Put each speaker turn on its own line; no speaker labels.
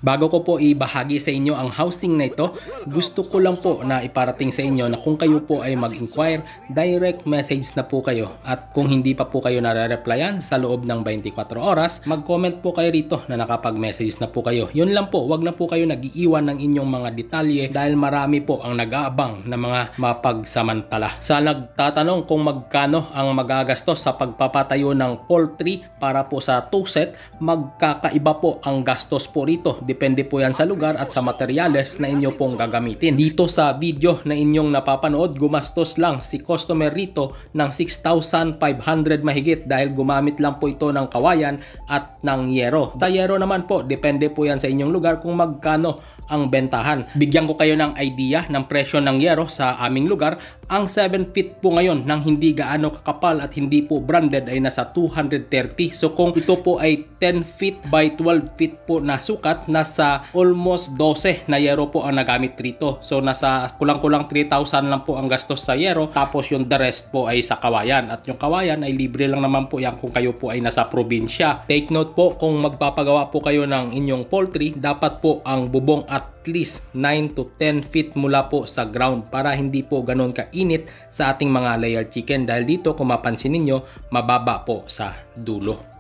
Bago ko po ibahagi sa inyo ang housing na ito, gusto ko lang po na iparating sa inyo na kung kayo po ay mag-inquire, direct message na po kayo. At kung hindi pa po kayo nare-replyan sa loob ng 24 oras, mag-comment po kayo rito na nakapag-message na po kayo. Yun lang po, wag na po kayo nag-iiwan ng inyong mga detalye dahil marami po ang nag-aabang na mga mapagsamantala. Sa nagtatanong kung magkano ang magagastos sa pagpapatayo ng poultry para po sa 2 set, magkakaiba po ang gastos po rito. Depende po yan sa lugar at sa materyales na inyo pong gagamitin. Dito sa video na inyong napapanood, gumastos lang si customer rito ng 6,500 mahigit dahil gumamit lang po ito ng kawayan at ng yero. Sa yero naman po, depende po yan sa inyong lugar kung magkano ang bentahan. Bigyan ko kayo ng idea ng presyo ng yero sa aming lugar. Ang 7 feet po ngayon ng hindi gaano kakapal at hindi po branded ay nasa 230. So kung ito po ay 10 feet by 12 feet po na sukat, nasa almost 12 na yero po ang nagamit rito. So nasa kulang-kulang 3,000 lang po ang gastos sa yero, tapos yung the rest po ay sa kawayan. At yung kawayan ay libre lang naman po yan kung kayo po ay nasa probinsya. Take note po, kung magpapagawa po kayo ng inyong poultry, dapat po ang bubong at least 9 to 10 feet mula po sa ground para hindi po ganun kainit sa ating mga layer chicken, dahil dito kung mapansin ninyo, mababa po sa dulo.